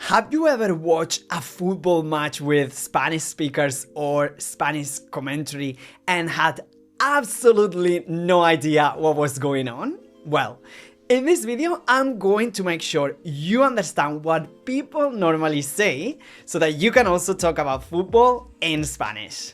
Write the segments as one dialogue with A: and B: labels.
A: Have you ever watched a football match with Spanish speakers or Spanish commentary and had absolutely no idea what was going on? Well, in this video, I'm going to make sure you understand what people normally say so that you can also talk about football in Spanish.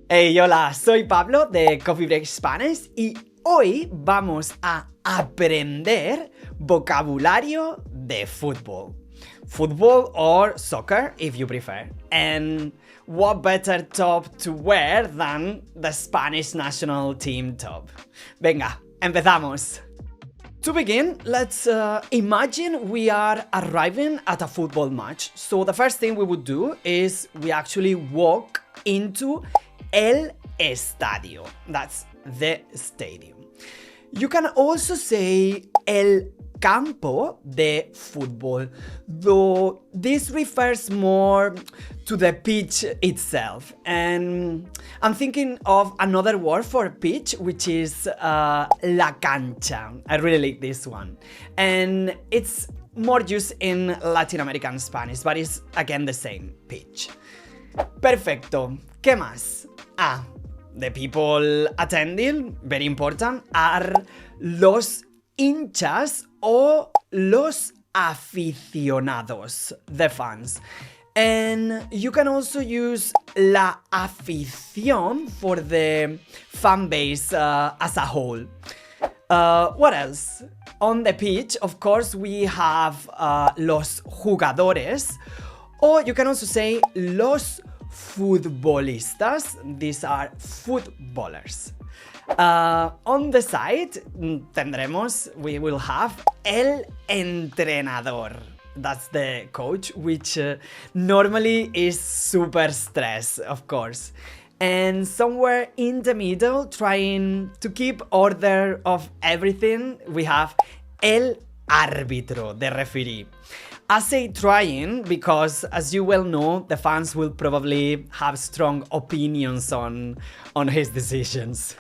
A: Hey, hola, soy Pablo de Coffee Break Spanish y hoy vamos a aprender vocabulario de fútbol. Football or soccer, if you prefer. And what better top to wear than the Spanish national team top? Venga, empezamos! To begin, let's imagine we are arriving at a football match. So the first thing we would do is we actually walk into el estadio. That's the stadium. You can also say el campo de fútbol, though this refers more to the pitch itself. And I'm thinking of another word for pitch, which is la cancha. I really like this one. And it's more used in Latin American Spanish, but it's again the same, pitch. Perfecto. ¿Qué más? The people attending, very important, are los hinchas o los aficionados, the fans. And you can also use la afición for the fan base as a whole. What else? On the pitch, of course, we have los jugadores, or you can also say los futbolistas. These are footballers. On the side, we will have el entrenador. That's the coach, which normally is super stressed, of course. And somewhere in the middle, trying to keep order of everything, we have el árbitro, the referee. I say trying because, as you well know, the fans will probably have strong opinions on his decisions.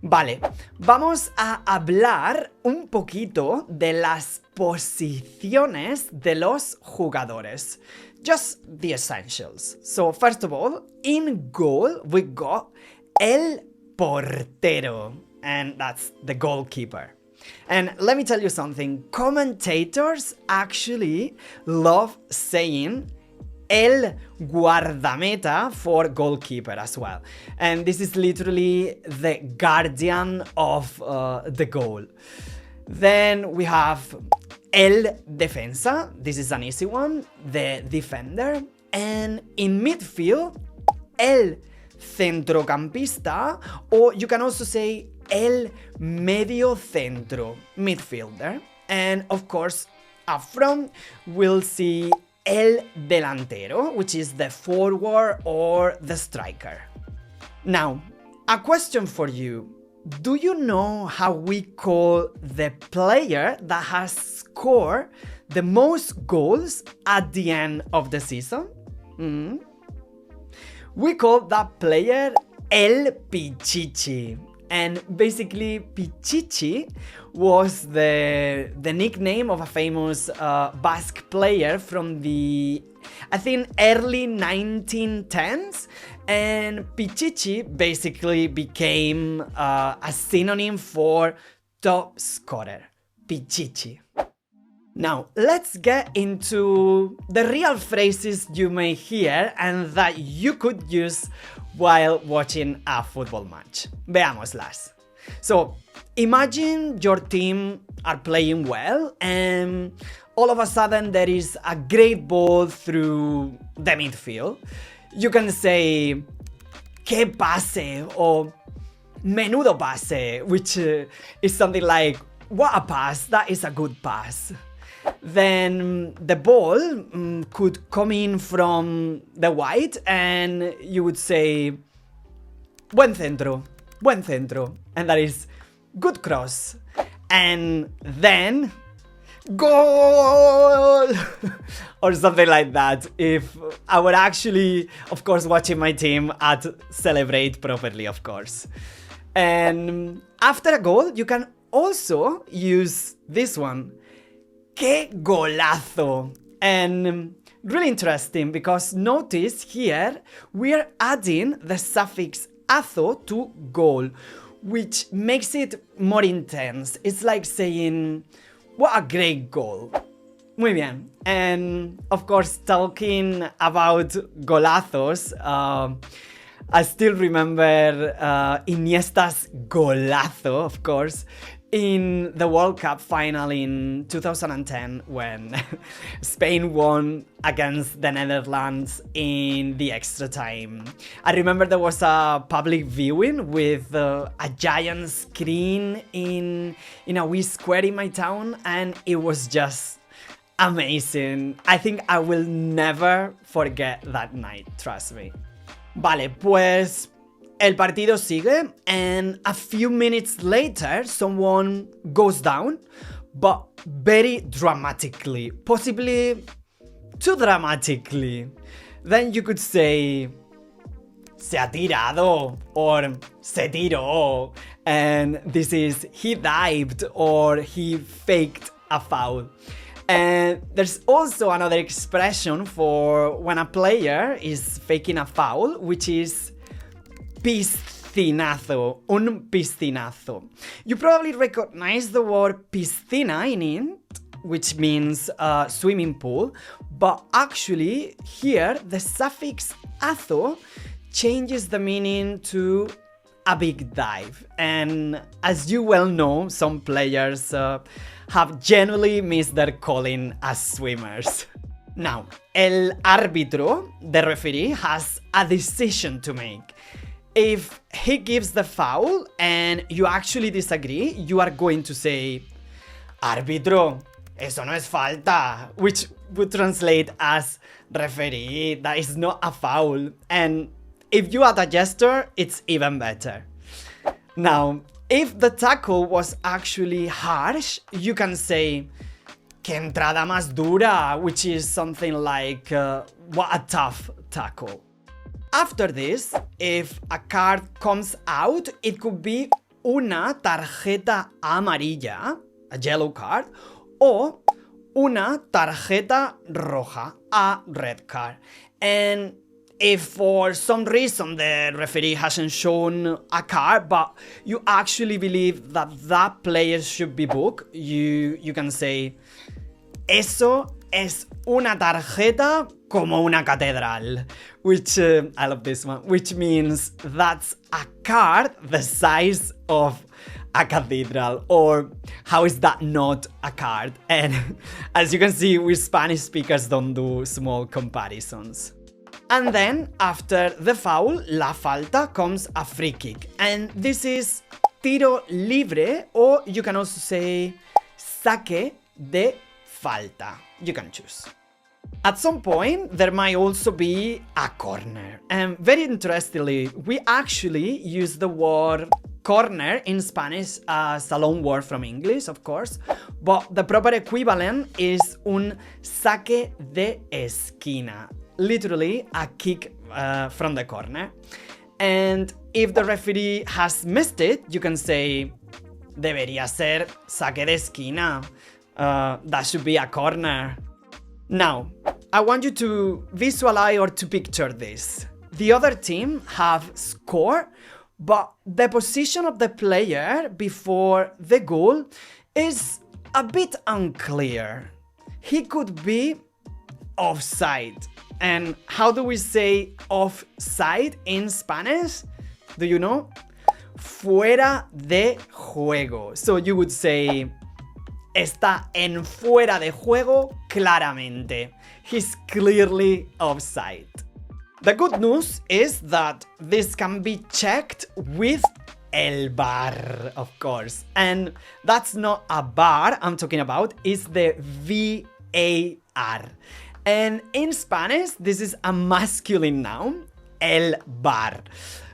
A: Vale, vamos a hablar un poquito de las posiciones de los jugadores. Just the essentials. So, first of all, in goal, we got el portero, and that's the goalkeeper. And let me tell you something, commentators actually love saying el guardameta for goalkeeper as well. And this is literally the guardian of the goal. Then we have el defensa. This is an easy one, the defender. And in midfield, el centrocampista, or you can also say el medio centro, midfielder. And of course, up front, we'll see el delantero, which is the forward or the striker. Now, a question for you. Do you know how we call the player that has scored the most goals at the end of the season? We call that player el Pichichi. And basically, Pichichi was the nickname of a famous Basque player from the, I think, early 1910s. And Pichichi basically became a synonym for top scorer. Pichichi. Now, let's get into the real phrases you may hear and that you could use while watching a football match. Veámoslas. So, imagine your team are playing well and all of a sudden there is a great ball through the midfield. You can say, "Qué pase!" or "Menudo pase!" which is something like, "What a pass, that is a good pass." Then the ball could come in from the wide and you would say, buen centro, and that is good cross. And then, goal! or something like that, if I were actually, of course, watching my team celebrate properly, of course. And after a goal, you can also use this one. ¡Qué golazo! And really interesting because notice here we're adding the suffix azo to goal, which makes it more intense. It's like saying, what a great goal. Muy bien. And of course, talking about golazos, I still remember Iniesta's golazo, of course, in the World Cup final in 2010 when Spain won against the Netherlands in the extra time. I remember there was a public viewing with a giant screen in a wee square in my town, and it was just amazing. I think I will never forget that night, trust me. Vale, pues el partido sigue, and a few minutes later someone goes down, but very dramatically, possibly too dramatically. Then you could say, se ha tirado, or se tiró, and this is he dived or he faked a foul. And there's also another expression for when a player is faking a foul, which is piscinazo, un piscinazo. You probably recognize the word piscina in it, which means swimming pool, but actually here the suffix azo changes the meaning to a big dive. And as you well know, some players have genuinely missed their calling as swimmers. Now, el árbitro, the referee, has a decision to make. If he gives the foul and you actually disagree, you are going to say, árbitro, eso no es falta, which would translate as, referee, that is not a foul. And if you add a gesture, it's even better. Now, if the tackle was actually harsh, you can say, que entrada más dura, which is something like, what a tough tackle. After this, if a card comes out, it could be una tarjeta amarilla, a yellow card, or una tarjeta roja, a red card. And if for some reason the referee hasn't shown a card, but you actually believe that that player should be booked, you can say, eso es una tarjeta como una catedral, which, I love this one, which means that's a card the size of a cathedral, or how is that not a card? And as you can see, we Spanish speakers don't do small comparisons. And then, after the foul, la falta, comes a free kick. And this is tiro libre, or you can also say saque de falta. You can choose. At some point, there might also be a corner. And very interestingly, we actually use the word corner in Spanish as a loan word from English, of course, but the proper equivalent is un saque de esquina. Literally a kick from the corner. And if the referee has missed it, you can say, debería ser saque de esquina. That should be a corner. Now, I want you to visualize or to picture this. The other team have scored, but the position of the player before the goal is a bit unclear. He could be offside. And how do we say offside in Spanish? Do you know? Fuera de juego. So you would say, está en fuera de juego claramente. He's clearly offside. The good news is that this can be checked with el VAR, of course. And that's not a bar I'm talking about, it's the VAR. And in Spanish, this is a masculine noun, el VAR,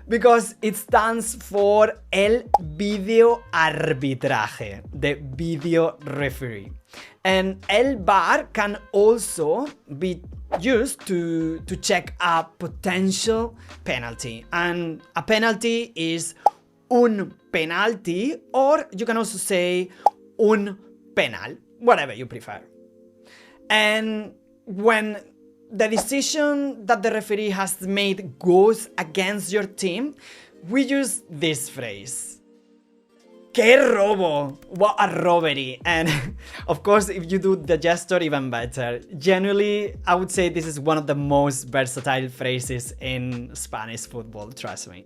A: because it stands for el video arbitraje, the video referee. And el VAR can also be used to check a potential penalty. And a penalty is un penalti, or you can also say un penal, whatever you prefer. And when the decision that the referee has made goes against your team, we use this phrase. ¡Qué robo! What a robbery! And of course, if you do the gesture, even better. Generally, I would say this is one of the most versatile phrases in Spanish football, trust me.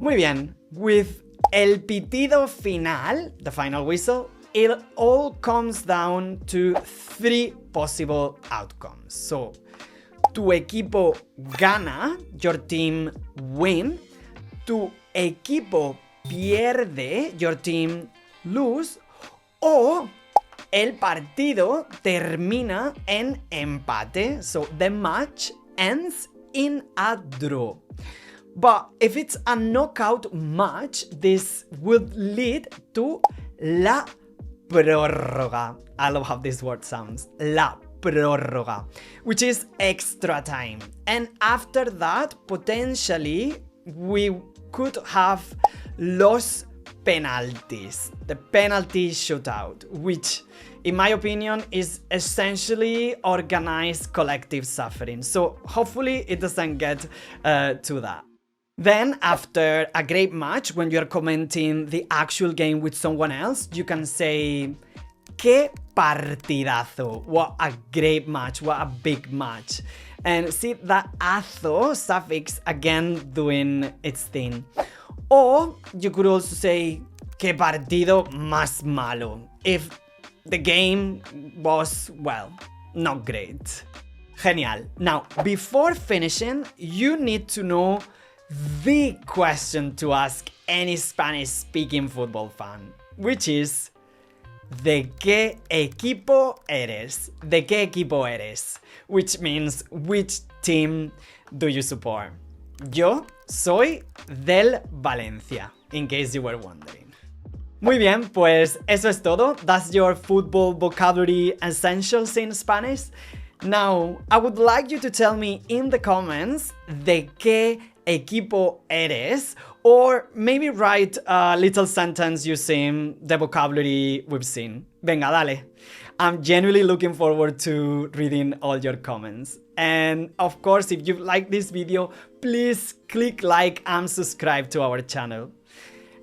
A: Muy bien, with el pitido final, the final whistle, it all comes down to 3 possible outcomes. So, tu equipo gana, your team win, tu equipo pierde, your team lose, o el partido termina en empate, so the match ends in a draw. But if it's a knockout match, this would lead to la prórroga. I love how this word sounds. La prórroga, which is extra time. And after that, potentially, we could have los penalties, the penalty shootout, which, in my opinion, is essentially organized collective suffering. So hopefully it doesn't get to that. Then, after a great match, when you're commenting the actual game with someone else, you can say, ¡Qué partidazo! What a great match, what a big match. And see that azo suffix again doing its thing. Or you could also say, ¡Qué partido más malo! If the game was, well, not great. Genial. Now, before finishing, you need to know the question to ask any Spanish-speaking football fan, which is, ¿de qué equipo eres? ¿De qué equipo eres? Which means, which team do you support? Yo soy del Valencia, in case you were wondering. Muy bien, pues eso es todo. That's your football vocabulary essentials in Spanish. Now, I would like you to tell me in the comments ¿de qué equipo eres? Or maybe write a little sentence using the vocabulary we've seen. Venga, dale. I'm genuinely looking forward to reading all your comments. And of course, if you like this video, please click like and subscribe to our channel.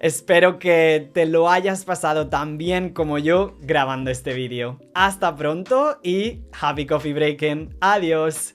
A: Espero que te lo hayas pasado tan bien como yo grabando este vídeo. Hasta pronto y happy coffee breaking. Adiós.